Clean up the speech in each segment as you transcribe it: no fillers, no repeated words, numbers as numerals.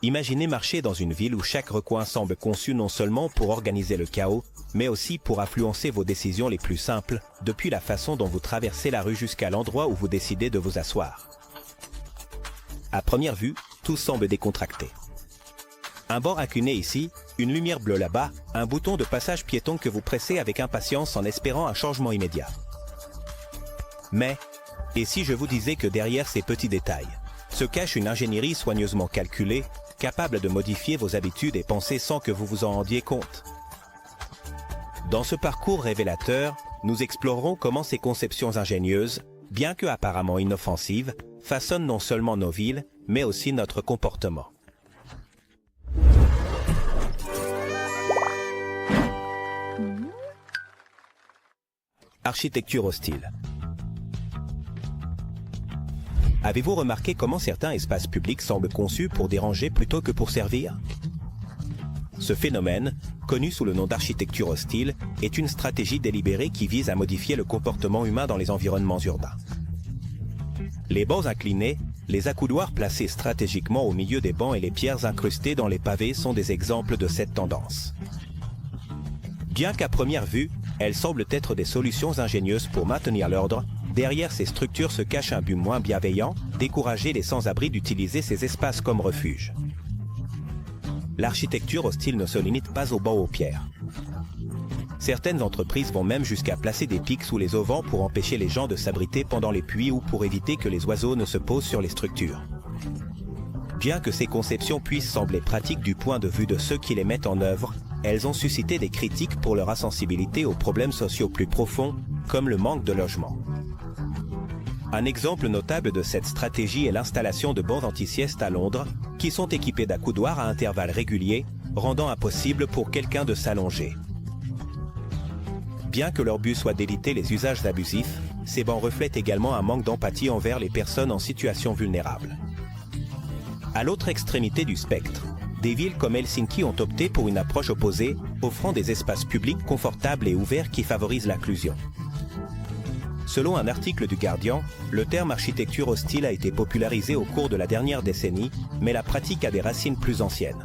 Imaginez marcher dans une ville où chaque recoin semble conçu non seulement pour organiser le chaos, mais aussi pour influencer vos décisions les plus simples, depuis la façon dont vous traversez la rue jusqu'à l'endroit où vous décidez de vous asseoir. À première vue, tout semble décontracté. Un banc incliné ici, une lumière bleue là-bas, un bouton de passage piéton que vous pressez avec impatience en espérant un changement immédiat. Mais, et si je vous disais que derrière ces petits détails, se cache une ingénierie soigneusement calculée, capable de modifier vos habitudes et pensées sans que vous vous en rendiez compte? Dans ce parcours révélateur, nous explorerons comment ces conceptions ingénieuses, bien que apparemment inoffensives, façonnent non seulement nos villes, mais aussi notre comportement. Architecture hostile. Avez-vous remarqué comment certains espaces publics semblent conçus pour déranger plutôt que pour servir? Ce phénomène, connu sous le nom d'architecture hostile, est une stratégie délibérée qui vise à modifier le comportement humain dans les environnements urbains. Les bancs inclinés, les accoudoirs placés stratégiquement au milieu des bancs et les pierres incrustées dans les pavés sont des exemples de cette tendance. Bien qu'à première vue, elles semblent être des solutions ingénieuses pour maintenir l'ordre, derrière ces structures se cache un but moins bienveillant, décourager les sans-abri d'utiliser ces espaces comme refuge. L'architecture hostile ne se limite pas aux bancs aux pierres. Certaines entreprises vont même jusqu'à placer des pics sous les auvents pour empêcher les gens de s'abriter pendant les pluies ou pour éviter que les oiseaux ne se posent sur les structures. Bien que ces conceptions puissent sembler pratiques du point de vue de ceux qui les mettent en œuvre, elles ont suscité des critiques pour leur insensibilité aux problèmes sociaux plus profonds, comme le manque de logement. Un exemple notable de cette stratégie est l'installation de bancs anti-sieste à Londres, qui sont équipés d'accoudoirs à intervalles réguliers, rendant impossible pour quelqu'un de s'allonger. Bien que leur but soit d'éviter les usages abusifs, ces bancs reflètent également un manque d'empathie envers les personnes en situation vulnérable. À l'autre extrémité du spectre, des villes comme Helsinki ont opté pour une approche opposée, offrant des espaces publics confortables et ouverts qui favorisent l'inclusion. Selon un article du Guardian, le terme architecture hostile a été popularisé au cours de la dernière décennie, mais la pratique a des racines plus anciennes.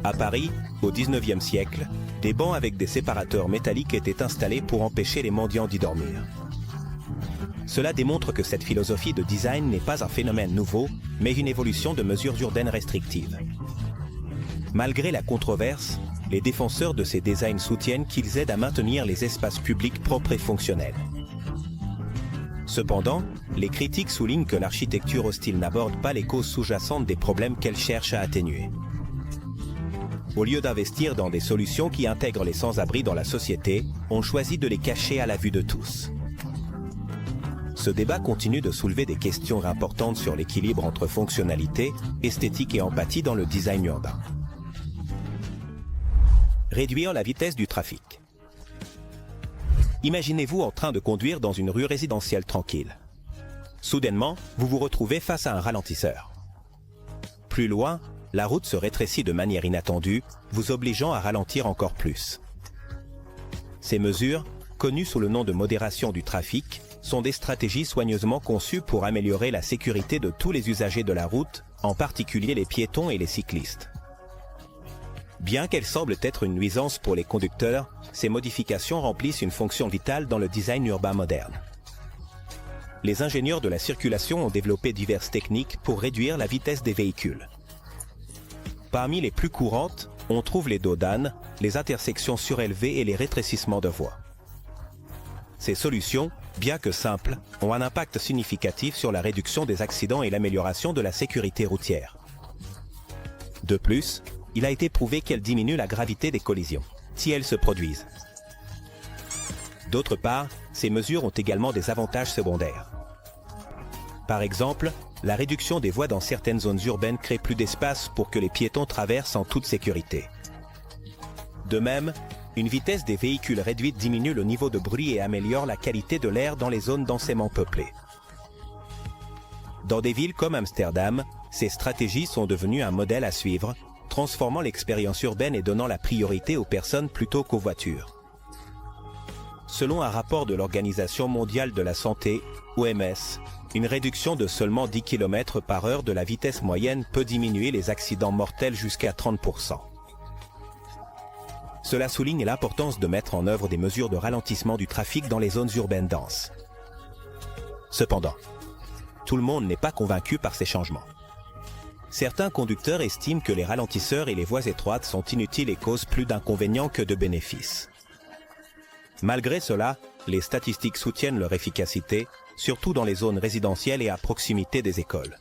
À Paris, au XIXe siècle, des bancs avec des séparateurs métalliques étaient installés pour empêcher les mendiants d'y dormir. Cela démontre que cette philosophie de design n'est pas un phénomène nouveau, mais une évolution de mesures urbaines restrictives. Malgré la controverse, les défenseurs de ces designs soutiennent qu'ils aident à maintenir les espaces publics propres et fonctionnels. Cependant, les critiques soulignent que l'architecture hostile n'aborde pas les causes sous-jacentes des problèmes qu'elle cherche à atténuer. Au lieu d'investir dans des solutions qui intègrent les sans-abri dans la société, on choisit de les cacher à la vue de tous. Ce débat continue de soulever des questions importantes sur l'équilibre entre fonctionnalité, esthétique et empathie dans le design urbain. Réduire la vitesse du trafic. Imaginez-vous en train de conduire dans une rue résidentielle tranquille. Soudainement, vous vous retrouvez face à un ralentisseur. Plus loin, la route se rétrécit de manière inattendue, vous obligeant à ralentir encore plus. Ces mesures, connues sous le nom de modération du trafic, sont des stratégies soigneusement conçues pour améliorer la sécurité de tous les usagers de la route, en particulier les piétons et les cyclistes. Bien qu'elles semblent être une nuisance pour les conducteurs, ces modifications remplissent une fonction vitale dans le design urbain moderne. Les ingénieurs de la circulation ont développé diverses techniques pour réduire la vitesse des véhicules. Parmi les plus courantes, on trouve les dos d'âne, les intersections surélevées et les rétrécissements de voies. Ces solutions, bien que simples, ont un impact significatif sur la réduction des accidents et l'amélioration de la sécurité routière. De plus, il a été prouvé qu'elles diminuent la gravité des collisions, si elles se produisent. D'autre part, ces mesures ont également des avantages secondaires. Par exemple, la réduction des voies dans certaines zones urbaines crée plus d'espace pour que les piétons traversent en toute sécurité. De même, une vitesse des véhicules réduite diminue le niveau de bruit et améliore la qualité de l'air dans les zones densément peuplées. Dans des villes comme Amsterdam, ces stratégies sont devenues un modèle à suivre, transformant l'expérience urbaine et donnant la priorité aux personnes plutôt qu'aux voitures. selon un rapport de l'Organisation mondiale de la santé, OMS, une réduction de seulement 10 km par heure de la vitesse moyenne peut diminuer les accidents mortels jusqu'à 30%. Cela souligne l'importance de mettre en œuvre des mesures de ralentissement du trafic dans les zones urbaines denses. Cependant, tout le monde n'est pas convaincu par ces changements. Certains conducteurs estiment que les ralentisseurs et les voies étroites sont inutiles et causent plus d'inconvénients que de bénéfices. Malgré cela, les statistiques soutiennent leur efficacité, surtout dans les zones résidentielles et à proximité des écoles.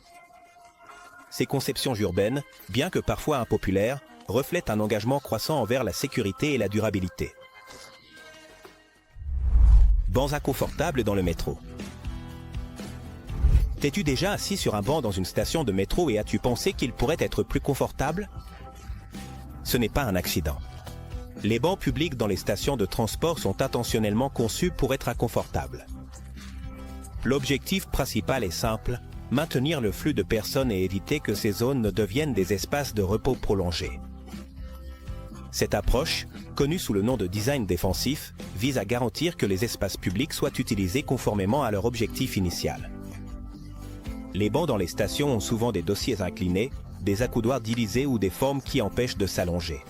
Ces conceptions urbaines, bien que parfois impopulaires, reflètent un engagement croissant envers la sécurité et la durabilité. Bancs inconfortables dans le métro. T'es-tu déjà assis sur un banc dans une station de métro et as-tu pensé qu'il pourrait être plus confortable? Ce n'est pas un accident. Les bancs publics dans les stations de transport sont intentionnellement conçus pour être inconfortables. L'objectif principal est simple, maintenir le flux de personnes et éviter que ces zones ne deviennent des espaces de repos prolongés. Cette approche, connue sous le nom de design défensif, vise à garantir que les espaces publics soient utilisés conformément à leur objectif initial. Les bancs dans les stations ont souvent des dossiers inclinés, des accoudoirs divisés ou des formes qui empêchent de s'allonger.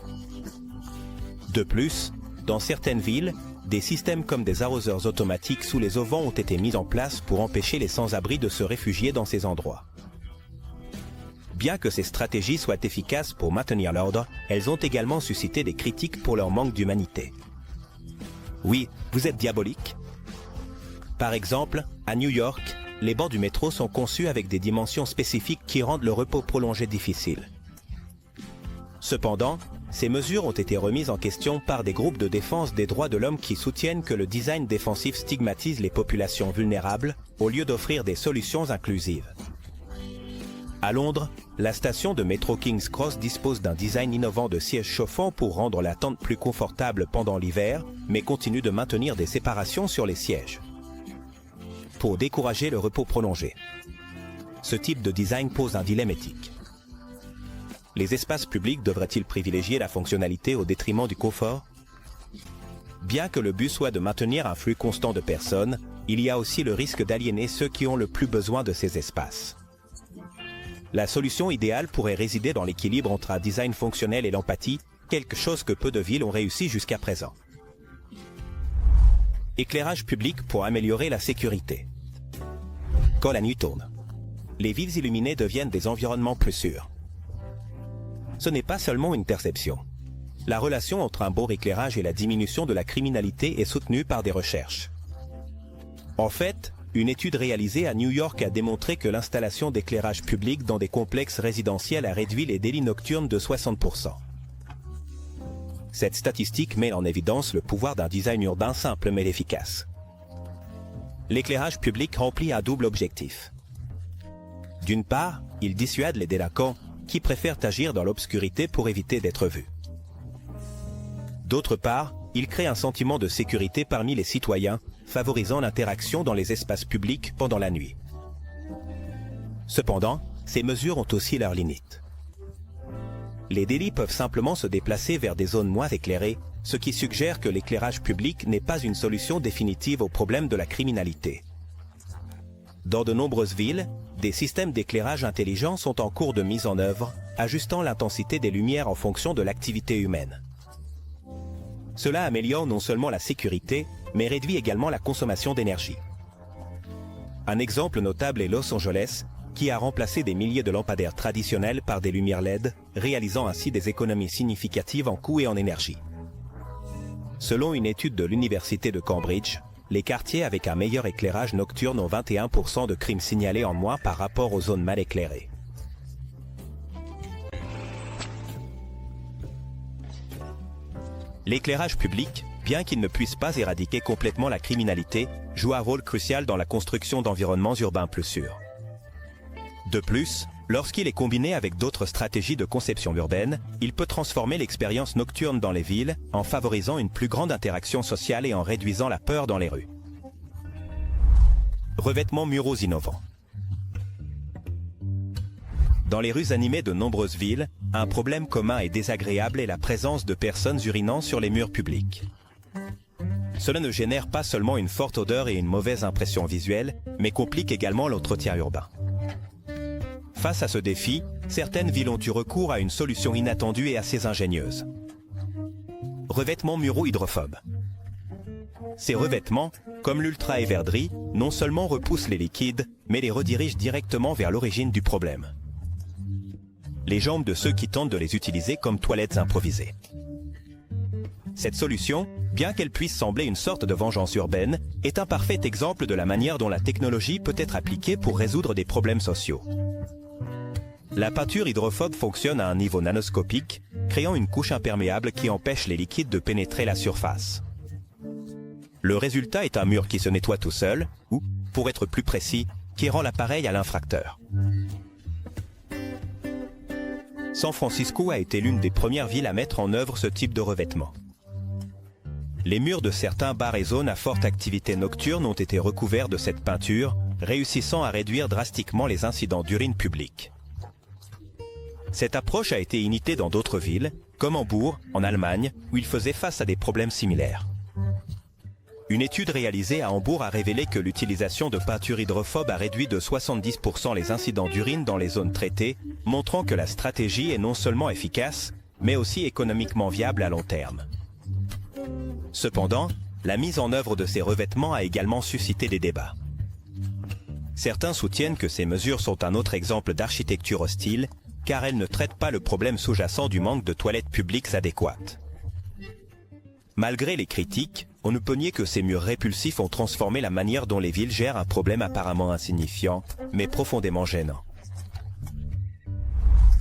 De plus, dans certaines villes, des systèmes comme des arroseurs automatiques sous les auvents ont été mis en place pour empêcher les sans-abri de se réfugier dans ces endroits. Bien que ces stratégies soient efficaces pour maintenir l'ordre, elles ont également suscité des critiques pour leur manque d'humanité. Oui, vous êtes diabolique. Par exemple, à New York, les bancs du métro sont conçus avec des dimensions spécifiques qui rendent le repos prolongé difficile. Cependant, ces mesures ont été remises en question par des groupes de défense des droits de l'homme qui soutiennent que le design défensif stigmatise les populations vulnérables au lieu d'offrir des solutions inclusives. À Londres, la station de métro King's Cross dispose d'un design innovant de sièges chauffants pour rendre l'attente plus confortable pendant l'hiver, mais continue de maintenir des séparations sur les sièges. Pour décourager le repos prolongé. Ce type de design pose un dilemme éthique. Les espaces publics devraient-ils privilégier la fonctionnalité au détriment du confort? Bien que le but soit de maintenir un flux constant de personnes, il y a aussi le risque d'aliéner ceux qui ont le plus besoin de ces espaces. La solution idéale pourrait résider dans l'équilibre entre un design fonctionnel et l'empathie, quelque chose que peu de villes ont réussi jusqu'à présent. Éclairage public pour améliorer la sécurité. Quand la nuit tourne, les villes illuminées deviennent des environnements plus sûrs. Ce n'est pas seulement une perception. La relation entre un bon éclairage et la diminution de la criminalité est soutenue par des recherches. En fait, une étude réalisée à New York a démontré que l'installation d'éclairage public dans des complexes résidentiels a réduit les délits nocturnes de 60%. Cette statistique met en évidence le pouvoir d'un design urbain simple mais efficace. L'éclairage public remplit un double objectif. D'une part, il dissuade les délinquants qui préfèrent agir dans l'obscurité pour éviter d'être vus. D'autre part, il crée un sentiment de sécurité parmi les citoyens, favorisant l'interaction dans les espaces publics pendant la nuit. Cependant, ces mesures ont aussi leurs limites. Les délits peuvent simplement se déplacer vers des zones moins éclairées, ce qui suggère que l'éclairage public n'est pas une solution définitive au problème de la criminalité. Dans de nombreuses villes, des systèmes d'éclairage intelligents sont en cours de mise en œuvre, ajustant l'intensité des lumières en fonction de l'activité humaine. Cela améliore non seulement la sécurité, mais réduit également la consommation d'énergie. Un exemple notable est Los Angeles, qui a remplacé des milliers de lampadaires traditionnels par des lumières LED, réalisant ainsi des économies significatives en coût et en énergie. Selon une étude de l'Université de Cambridge, les quartiers avec un meilleur éclairage nocturne ont 21% de crimes signalés en moins par rapport aux zones mal éclairées. L'éclairage public, bien qu'il ne puisse pas éradiquer complètement la criminalité, joue un rôle crucial dans la construction d'environnements urbains plus sûrs. De plus, lorsqu'il est combiné avec d'autres stratégies de conception urbaine, il peut transformer l'expérience nocturne dans les villes en favorisant une plus grande interaction sociale et en réduisant la peur dans les rues. Revêtements muraux innovants. Dans les rues animées de nombreuses villes, un problème commun et désagréable est la présence de personnes urinant sur les murs publics. Cela ne génère pas seulement une forte odeur et une mauvaise impression visuelle, mais complique également l'entretien urbain. Face à ce défi, certaines villes ont eu recours à une solution inattendue et assez ingénieuse. Revêtements muraux hydrophobes. Ces revêtements, comme l'Ultra Everdery, non seulement repoussent les liquides, mais les redirigent directement vers l'origine du problème. Les jambes de ceux qui tentent de les utiliser comme toilettes improvisées. Cette solution, bien qu'elle puisse sembler une sorte de vengeance urbaine, est un parfait exemple de la manière dont la technologie peut être appliquée pour résoudre des problèmes sociaux. La peinture hydrophobe fonctionne à un niveau nanoscopique, créant une couche imperméable qui empêche les liquides de pénétrer la surface. Le résultat est un mur qui se nettoie tout seul, ou, pour être plus précis, qui rend l'appareil à l'infracteur. San Francisco a été l'une des premières villes à mettre en œuvre ce type de revêtement. Les murs de certains bars et zones à forte activité nocturne ont été recouverts de cette peinture, réussissant à réduire drastiquement les incidents d'urine publique. Cette approche a été imitée dans d'autres villes, comme Hambourg, en Allemagne, où ils faisaient face à des problèmes similaires. Une étude réalisée à Hambourg a révélé que l'utilisation de peinture hydrophobe a réduit de 70% les incidents d'urine dans les zones traitées, montrant que la stratégie est non seulement efficace, mais aussi économiquement viable à long terme. Cependant, la mise en œuvre de ces revêtements a également suscité des débats. Certains soutiennent que ces mesures sont un autre exemple d'architecture hostile, car elles ne traitent pas le problème sous-jacent du manque de toilettes publiques adéquates. Malgré les critiques, on ne peut nier que ces murs répulsifs ont transformé la manière dont les villes gèrent un problème apparemment insignifiant, mais profondément gênant.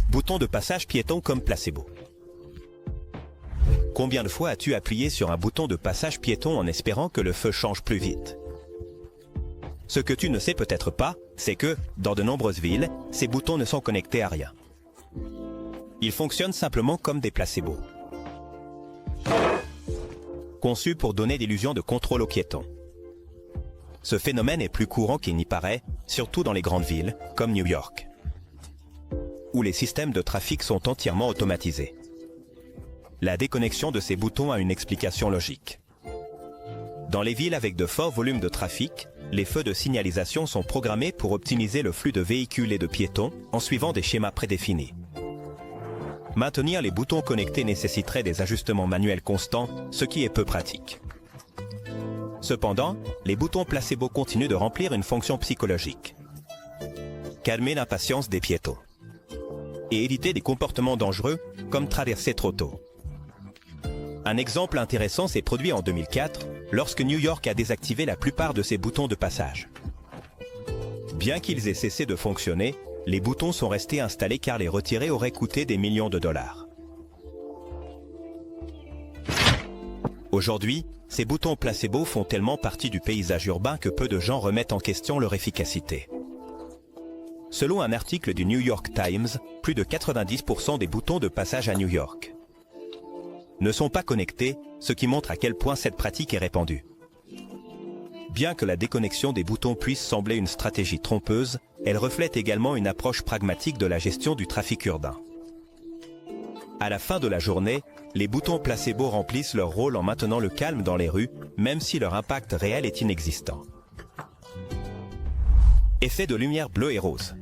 Bouton de passage piéton comme placebo. Combien de fois as-tu appuyé sur un bouton de passage piéton en espérant que le feu change plus vite? Ce que tu ne sais peut-être pas, c'est que, dans de nombreuses villes, ces boutons ne sont connectés à rien. Ils fonctionnent simplement comme des placebos. Conçus pour donner l'illusion de contrôle aux piétons. Ce phénomène est plus courant qu'il n'y paraît, surtout dans les grandes villes, comme New York, où les systèmes de trafic sont entièrement automatisés. La déconnexion de ces boutons a une explication logique. Dans les villes avec de forts volumes de trafic, les feux de signalisation sont programmés pour optimiser le flux de véhicules et de piétons en suivant des schémas prédéfinis. Maintenir les boutons connectés nécessiterait des ajustements manuels constants, ce qui est peu pratique. Cependant, les boutons placebo continuent de remplir une fonction psychologique. Calmer l'impatience des piétons. Et éviter des comportements dangereux, comme traverser trop tôt. Un exemple intéressant s'est produit en 2004, lorsque New York a désactivé la plupart de ses boutons de passage. Bien qu'ils aient cessé de fonctionner, les boutons sont restés installés car les retirer aurait coûté des millions de dollars. Aujourd'hui, ces boutons placebo font tellement partie du paysage urbain que peu de gens remettent en question leur efficacité. Selon un article du New York Times, plus de 90% des boutons de passage à New York ne sont pas connectés, ce qui montre à quel point cette pratique est répandue. Bien que la déconnexion des boutons puisse sembler une stratégie trompeuse, elle reflète également une approche pragmatique de la gestion du trafic urbain. À la fin de la journée, les boutons placebo remplissent leur rôle en maintenant le calme dans les rues, même si leur impact réel est inexistant. Effet de lumière bleue et rose.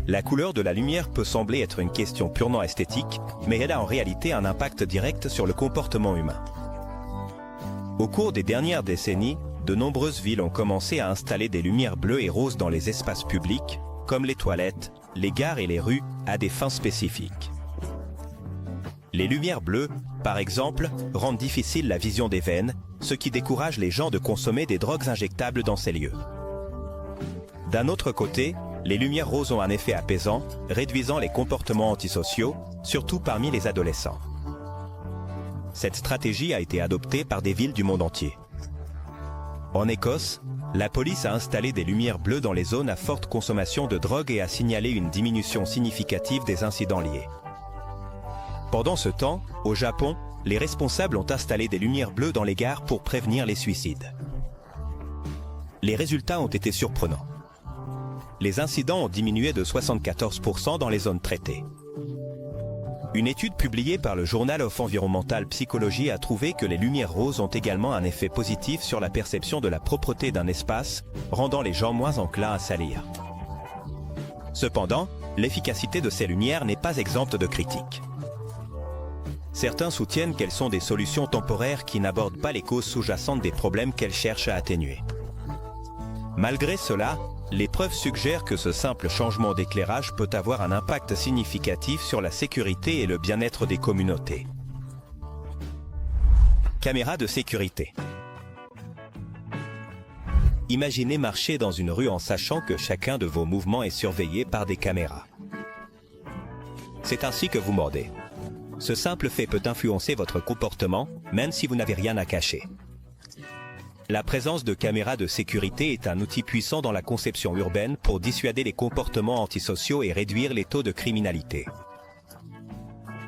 La couleur de la lumière peut sembler être une question purement esthétique, mais elle a en réalité un impact direct sur le comportement humain. Au cours des dernières décennies, de nombreuses villes ont commencé à installer des lumières bleues et roses dans les espaces publics, comme les toilettes, les gares et les rues, à des fins spécifiques. Les lumières bleues, par exemple, rendent difficile la vision des veines, ce qui décourage les gens de consommer des drogues injectables dans ces lieux. D'un autre côté, les lumières roses ont un effet apaisant, réduisant les comportements antisociaux, surtout parmi les adolescents. Cette stratégie a été adoptée par des villes du monde entier. En Écosse, la police a installé des lumières bleues dans les zones à forte consommation de drogue et a signalé une diminution significative des incidents liés. Pendant ce temps, au Japon, les responsables ont installé des lumières bleues dans les gares pour prévenir les suicides. Les résultats ont été surprenants. Les incidents ont diminué de 74% dans les zones traitées. Une étude publiée par le Journal of Environmental Psychology a trouvé que les lumières roses ont également un effet positif sur la perception de la propreté d'un espace, rendant les gens moins enclins à salir. Cependant, l'efficacité de ces lumières n'est pas exempte de critiques. Certains soutiennent qu'elles sont des solutions temporaires qui n'abordent pas les causes sous-jacentes des problèmes qu'elles cherchent à atténuer. Malgré cela, les preuves suggèrent que ce simple changement d'éclairage peut avoir un impact significatif sur la sécurité et le bien-être des communautés. Caméra de sécurité. Imaginez marcher dans une rue en sachant que chacun de vos mouvements est surveillé par des caméras. C'est ainsi que vous mordez. Ce simple fait peut influencer votre comportement, même si vous n'avez rien à cacher. La présence de caméras de sécurité est un outil puissant dans la conception urbaine pour dissuader les comportements antisociaux et réduire les taux de criminalité.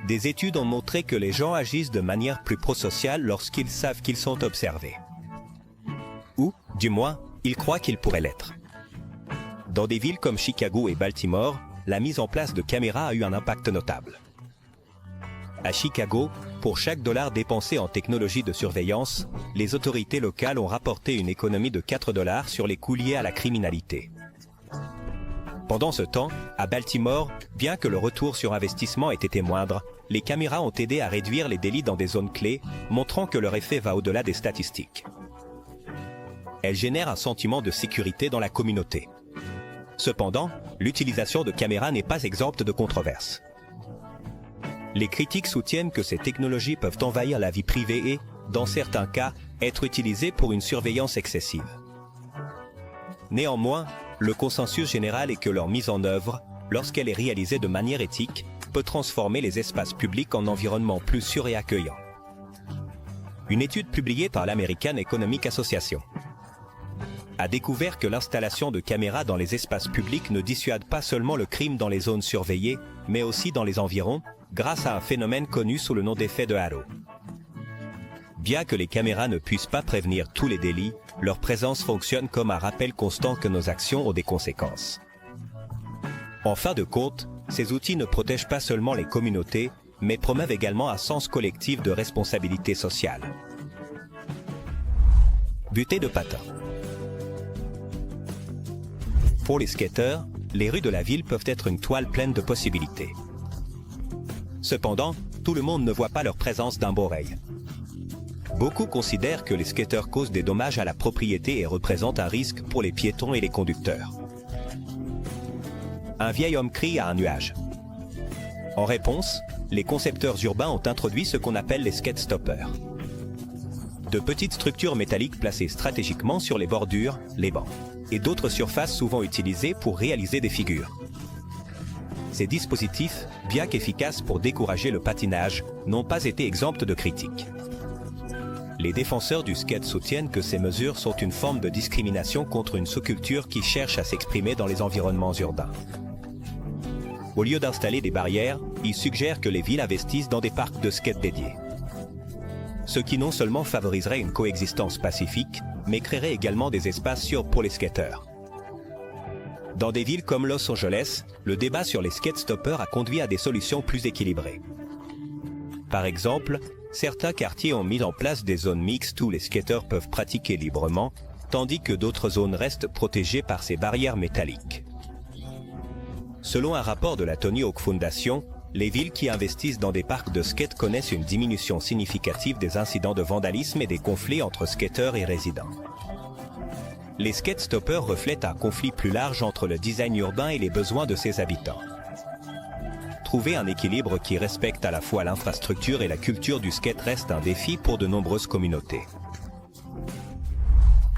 Des études ont montré que les gens agissent de manière plus prosociale lorsqu'ils savent qu'ils sont observés. Ou, du moins, ils croient qu'ils pourraient l'être. Dans des villes comme Chicago et Baltimore, la mise en place de caméras a eu un impact notable. À Chicago, pour chaque dollar dépensé en technologie de surveillance, les autorités locales ont rapporté une économie de 4 $ sur les coûts liés à la criminalité. Pendant ce temps, à Baltimore, bien que le retour sur investissement ait été moindre, les caméras ont aidé à réduire les délits dans des zones clés, montrant que leur effet va au-delà des statistiques. Elles génèrent un sentiment de sécurité dans la communauté. Cependant, l'utilisation de caméras n'est pas exempte de controverses. Les critiques soutiennent que ces technologies peuvent envahir la vie privée et, dans certains cas, être utilisées pour une surveillance excessive. Néanmoins, le consensus général est que leur mise en œuvre, lorsqu'elle est réalisée de manière éthique, peut transformer les espaces publics en environnements plus sûrs et accueillants. Une étude publiée par l'American Economic Association a découvert que l'installation de caméras dans les espaces publics ne dissuade pas seulement le crime dans les zones surveillées, mais aussi dans les environs, grâce à un phénomène connu sous le nom d'effet de halo. Bien que les caméras ne puissent pas prévenir tous les délits, leur présence fonctionne comme un rappel constant que nos actions ont des conséquences. En fin de compte, ces outils ne protègent pas seulement les communautés, mais promeuvent également un sens collectif de responsabilité sociale. Butée de patins. Pour les skateurs, les rues de la ville peuvent être une toile pleine de possibilités. Cependant, tout le monde ne voit pas leur présence d'un bon œil. Beaucoup considèrent que les skateurs causent des dommages à la propriété et représentent un risque pour les piétons et les conducteurs. Un vieil homme crie à un nuage. En réponse, les concepteurs urbains ont introduit ce qu'on appelle les skate stoppers. De petites structures métalliques placées stratégiquement sur les bordures, les bancs, et d'autres surfaces souvent utilisées pour réaliser des figures. Ces dispositifs, bien qu'efficaces pour décourager le patinage, n'ont pas été exempts de critiques. Les défenseurs du skate soutiennent que ces mesures sont une forme de discrimination contre une sous-culture qui cherche à s'exprimer dans les environnements urbains. Au lieu d'installer des barrières, ils suggèrent que les villes investissent dans des parcs de skate dédiés. Ce qui non seulement favoriserait une coexistence pacifique, mais créerait également des espaces sûrs pour les skateurs. Dans des villes comme Los Angeles, le débat sur les skate stoppers a conduit à des solutions plus équilibrées. Par exemple, certains quartiers ont mis en place des zones mixtes où les skateurs peuvent pratiquer librement, tandis que d'autres zones restent protégées par ces barrières métalliques. Selon un rapport de la Tony Hawk Foundation, les villes qui investissent dans des parcs de skate connaissent une diminution significative des incidents de vandalisme et des conflits entre skateurs et résidents. Les skate stoppers reflètent un conflit plus large entre le design urbain et les besoins de ses habitants. Trouver un équilibre qui respecte à la fois l'infrastructure et la culture du skate reste un défi pour de nombreuses communautés.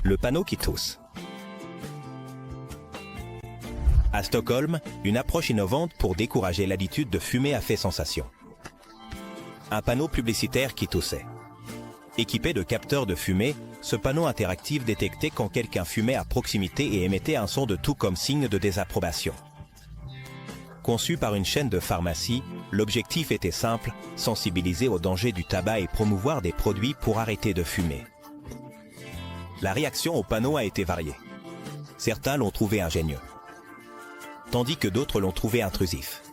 Le panneau qui tousse. À Stockholm, une approche innovante pour décourager l'habitude de fumer a fait sensation. Un panneau publicitaire qui toussait. Équipé de capteurs de fumée, ce panneau interactif détectait quand quelqu'un fumait à proximité et émettait un son de toux comme signe de désapprobation. Conçu par une chaîne de pharmacie, l'objectif était simple, sensibiliser au danger du tabac et promouvoir des produits pour arrêter de fumer. La réaction au panneau a été variée. Certains l'ont trouvé ingénieux, tandis que d'autres l'ont trouvé intrusif.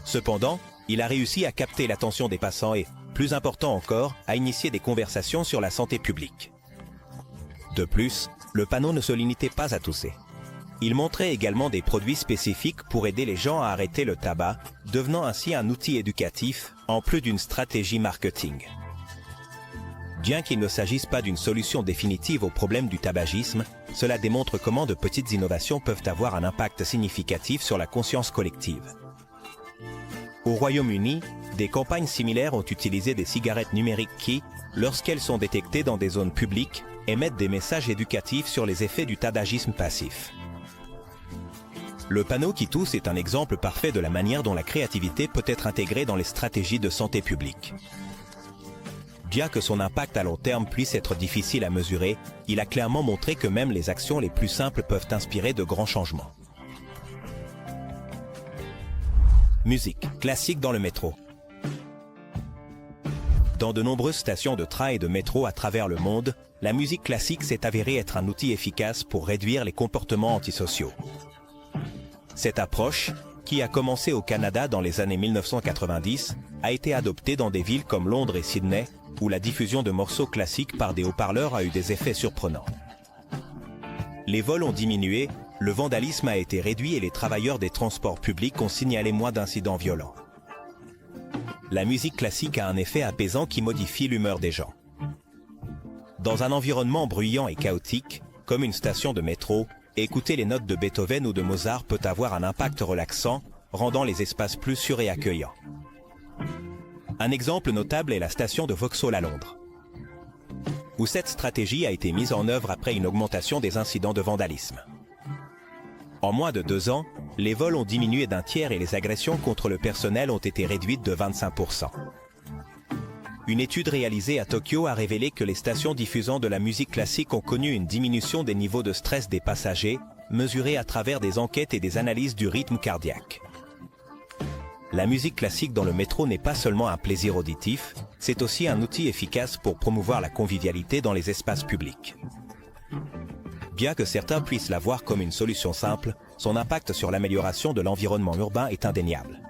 Cependant, il a réussi à capter l'attention des passants et, plus important encore, à initier des conversations sur la santé publique. De plus, le panneau ne se limitait pas à tousser. Il montrait également des produits spécifiques pour aider les gens à arrêter le tabac, devenant ainsi un outil éducatif, en plus d'une stratégie marketing. Bien qu'il ne s'agisse pas d'une solution définitive au problème du tabagisme, cela démontre comment de petites innovations peuvent avoir un impact significatif sur la conscience collective. Au Royaume-Uni, des campagnes similaires ont utilisé des cigarettes numériques qui, lorsqu'elles sont détectées dans des zones publiques, émettent des messages éducatifs sur les effets du tabagisme passif. Le panneau qui tousse est un exemple parfait de la manière dont la créativité peut être intégrée dans les stratégies de santé publique. Bien que son impact à long terme puisse être difficile à mesurer, il a clairement montré que même les actions les plus simples peuvent inspirer de grands changements. Musique classique dans le métro. Dans de nombreuses stations de train et de métro à travers le monde, la musique classique s'est avérée être un outil efficace pour réduire les comportements antisociaux. Cette approche, qui a commencé au Canada dans les années 1990, a été adoptée dans des villes comme Londres et Sydney, où la diffusion de morceaux classiques par des haut-parleurs a eu des effets surprenants. Les vols ont diminué, le vandalisme a été réduit et les travailleurs des transports publics ont signalé moins d'incidents violents. La musique classique a un effet apaisant qui modifie l'humeur des gens. Dans un environnement bruyant et chaotique, comme une station de métro, écouter les notes de Beethoven ou de Mozart peut avoir un impact relaxant, rendant les espaces plus sûrs et accueillants. Un exemple notable est la station de Vauxhall à Londres, où cette stratégie a été mise en œuvre après une augmentation des incidents de vandalisme. En moins de 2 ans, les vols ont diminué d'1 tiers et les agressions contre le personnel ont été réduites de 25%. Une étude réalisée à Tokyo a révélé que les stations diffusant de la musique classique ont connu une diminution des niveaux de stress des passagers, mesurée à travers des enquêtes et des analyses du rythme cardiaque. La musique classique dans le métro n'est pas seulement un plaisir auditif, c'est aussi un outil efficace pour promouvoir la convivialité dans les espaces publics. Bien que certains puissent la voir comme une solution simple, son impact sur l'amélioration de l'environnement urbain est indéniable.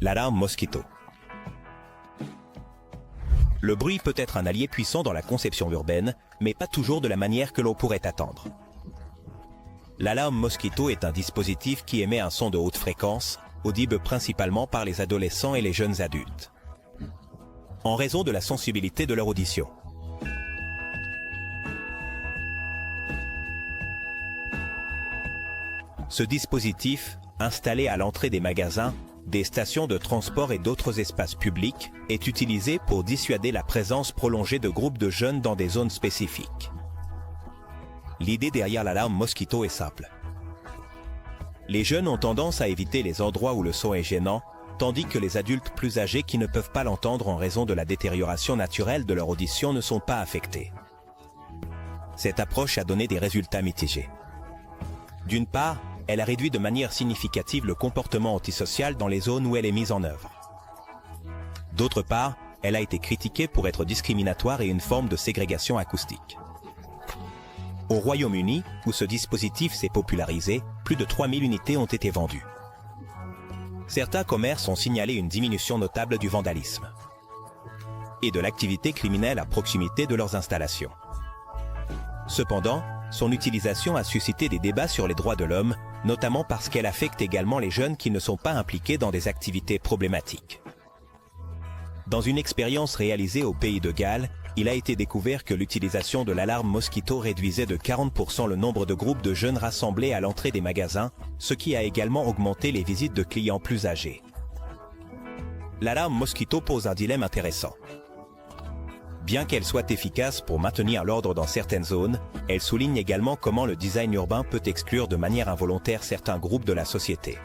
L'alarme mosquito. Le bruit peut être un allié puissant dans la conception urbaine, mais pas toujours de la manière que l'on pourrait attendre. L'alarme mosquito est un dispositif qui émet un son de haute fréquence, audible principalement par les adolescents et les jeunes adultes, en raison de la sensibilité de leur audition. Ce dispositif, installé à l'entrée des magasins, des stations de transport et d'autres espaces publics, est utilisé pour dissuader la présence prolongée de groupes de jeunes dans des zones spécifiques. L'idée derrière l'alarme mosquito est simple. Les jeunes ont tendance à éviter les endroits où le son est gênant, tandis que les adultes plus âgés qui ne peuvent pas l'entendre en raison de la détérioration naturelle de leur audition ne sont pas affectés. Cette approche a donné des résultats mitigés. D'une part, elle a réduit de manière significative le comportement antisocial dans les zones où elle est mise en œuvre. D'autre part, elle a été critiquée pour être discriminatoire et une forme de ségrégation acoustique. Au Royaume-Uni, où ce dispositif s'est popularisé, plus de 3000 unités ont été vendues. Certains commerces ont signalé une diminution notable du vandalisme et de l'activité criminelle à proximité de leurs installations. Cependant, son utilisation a suscité des débats sur les droits de l'homme, notamment parce qu'elle affecte également les jeunes qui ne sont pas impliqués dans des activités problématiques. Dans une expérience réalisée au Pays de Galles, il a été découvert que l'utilisation de l'alarme mosquito réduisait de 40% le nombre de groupes de jeunes rassemblés à l'entrée des magasins, ce qui a également augmenté les visites de clients plus âgés. L'alarme mosquito pose un dilemme intéressant. Bien qu'elle soit efficace pour maintenir l'ordre dans certaines zones, elle souligne également comment le design urbain peut exclure de manière involontaire certains groupes de la société.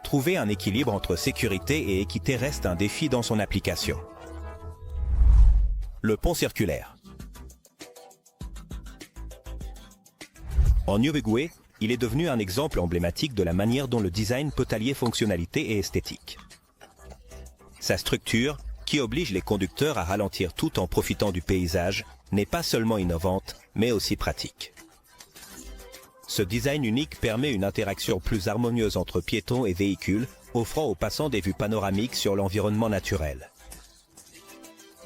Trouver un équilibre entre sécurité et équité reste un défi dans son application. Le pont circulaire. En Uruguay, il est devenu un exemple emblématique de la manière dont le design peut allier fonctionnalité et esthétique. Sa structure, qui oblige les conducteurs à ralentir tout en profitant du paysage, n'est pas seulement innovante, mais aussi pratique. Ce design unique permet une interaction plus harmonieuse entre piétons et véhicules, offrant aux passants des vues panoramiques sur l'environnement naturel.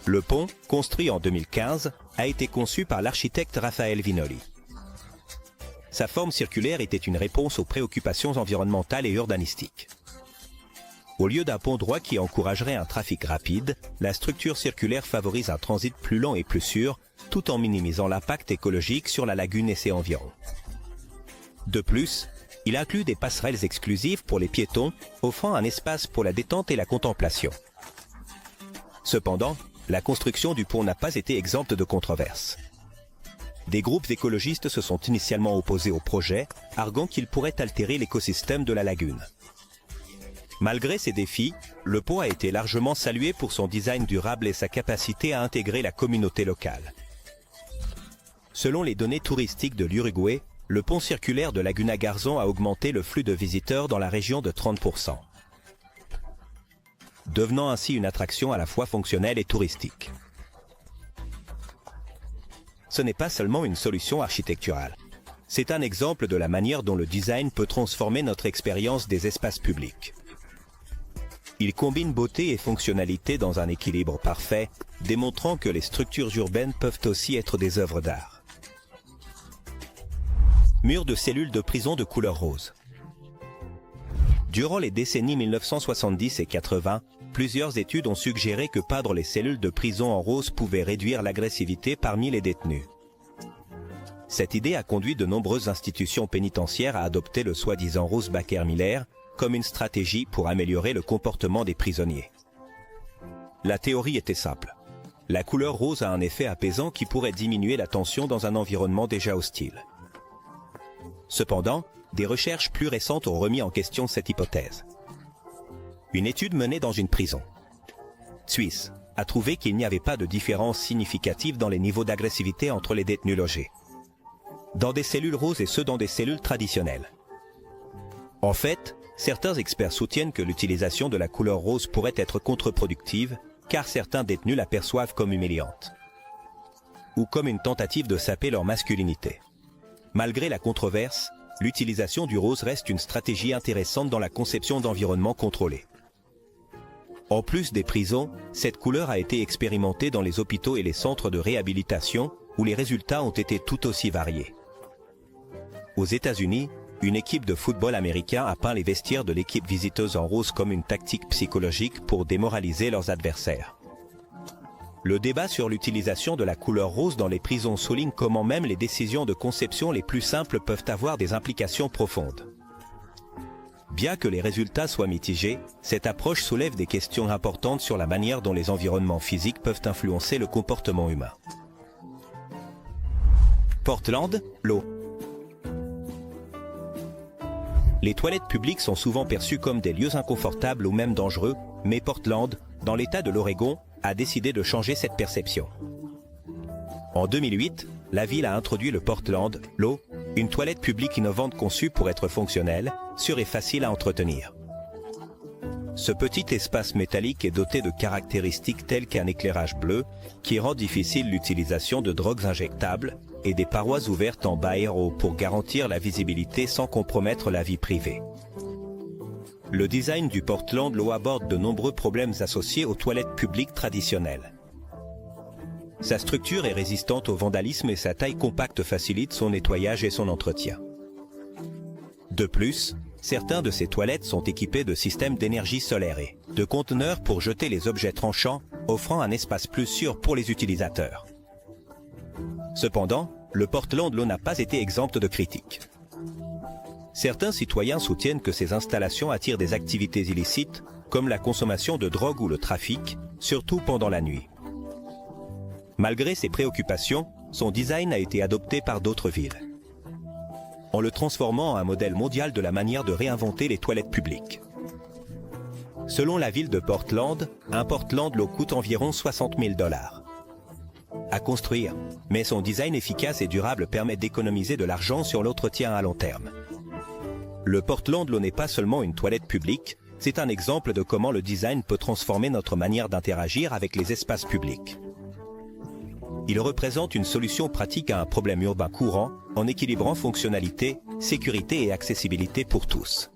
Le pont, construit en 2015, a été conçu par l'architecte Raphaël Vinoli. Sa forme circulaire était une réponse aux préoccupations environnementales et urbanistiques. Au lieu d'un pont droit qui encouragerait un trafic rapide, la structure circulaire favorise un transit plus lent et plus sûr, tout en minimisant l'impact écologique sur la lagune et ses environs. De plus, il inclut des passerelles exclusives pour les piétons, offrant un espace pour la détente et la contemplation. Cependant, la construction du pont n'a pas été exempte de controverses. Des groupes écologistes se sont initialement opposés au projet, arguant qu'il pourrait altérer l'écosystème de la lagune. Malgré ces défis, le pont a été largement salué pour son design durable et sa capacité à intégrer la communauté locale. Selon les données touristiques de l'Uruguay, le pont circulaire de Laguna Garzón a augmenté le flux de visiteurs dans la région de 30%, devenant ainsi une attraction à la fois fonctionnelle et touristique. Ce n'est pas seulement une solution architecturale. C'est un exemple de la manière dont le design peut transformer notre expérience des espaces publics. Il combine beauté et fonctionnalité dans un équilibre parfait, démontrant que les structures urbaines peuvent aussi être des œuvres d'art. Murs de cellules de prison de couleur rose. Durant les décennies 1970 et 80, plusieurs études ont suggéré que peindre les cellules de prison en rose pouvait réduire l'agressivité parmi les détenus. Cette idée a conduit de nombreuses institutions pénitentiaires à adopter le soi-disant rose Baker-Miller comme une stratégie pour améliorer le comportement des prisonniers. La théorie était simple. La couleur rose a un effet apaisant qui pourrait diminuer la tension dans un environnement déjà hostile. Cependant, des recherches plus récentes ont remis en question cette hypothèse. Une étude menée dans une prison suisse a trouvé qu'il n'y avait pas de différence significative dans les niveaux d'agressivité entre les détenus logés dans des cellules roses et ceux dans des cellules traditionnelles. En fait, certains experts soutiennent que l'utilisation de la couleur rose pourrait être contre-productive, car certains détenus la perçoivent comme humiliante ou comme une tentative de saper leur masculinité. Malgré la controverse, l'utilisation du rose reste une stratégie intéressante dans la conception d'environnements contrôlés. En plus des prisons, cette couleur a été expérimentée dans les hôpitaux et les centres de réhabilitation, où les résultats ont été tout aussi variés. Aux États-Unis, une équipe de football américain a peint les vestiaires de l'équipe visiteuse en rose comme une tactique psychologique pour démoraliser leurs adversaires. Le débat sur l'utilisation de la couleur rose dans les prisons souligne comment même les décisions de conception les plus simples peuvent avoir des implications profondes. Bien que les résultats soient mitigés, cette approche soulève des questions importantes sur la manière dont les environnements physiques peuvent influencer le comportement humain. Portland, l'eau. Les toilettes publiques sont souvent perçues comme des lieux inconfortables ou même dangereux, mais Portland, dans l'État de l'Oregon, a décidé de changer cette perception. En 2008, la ville a introduit le Portland, l'eau, une toilette publique innovante conçue pour être fonctionnelle, sûre et facile à entretenir. Ce petit espace métallique est doté de caractéristiques telles qu'un éclairage bleu, qui rend difficile l'utilisation de drogues injectables, et des parois ouvertes en bas aéro pour garantir la visibilité sans compromettre la vie privée. Le design du Portland l'eau aborde de nombreux problèmes associés aux toilettes publiques traditionnelles. Sa structure est résistante au vandalisme et sa taille compacte facilite son nettoyage et son entretien. De plus, certains de ces toilettes sont équipés de systèmes d'énergie solaire et de conteneurs pour jeter les objets tranchants, offrant un espace plus sûr pour les utilisateurs. Cependant, le Portland l'eau n'a pas été exempt de critiques. Certains citoyens soutiennent que ces installations attirent des activités illicites, comme la consommation de drogue ou le trafic, surtout pendant la nuit. Malgré ces préoccupations, son design a été adopté par d'autres villes, en le transformant en un modèle mondial de la manière de réinventer les toilettes publiques. Selon la ville de Portland, un Portland l'eau coûte environ 60 000 $ à construire, mais son design efficace et durable permet d'économiser de l'argent sur l'entretien à long terme. Le Portland l'eau n'est pas seulement une toilette publique, c'est un exemple de comment le design peut transformer notre manière d'interagir avec les espaces publics. Il représente une solution pratique à un problème urbain courant en équilibrant fonctionnalité, sécurité et accessibilité pour tous.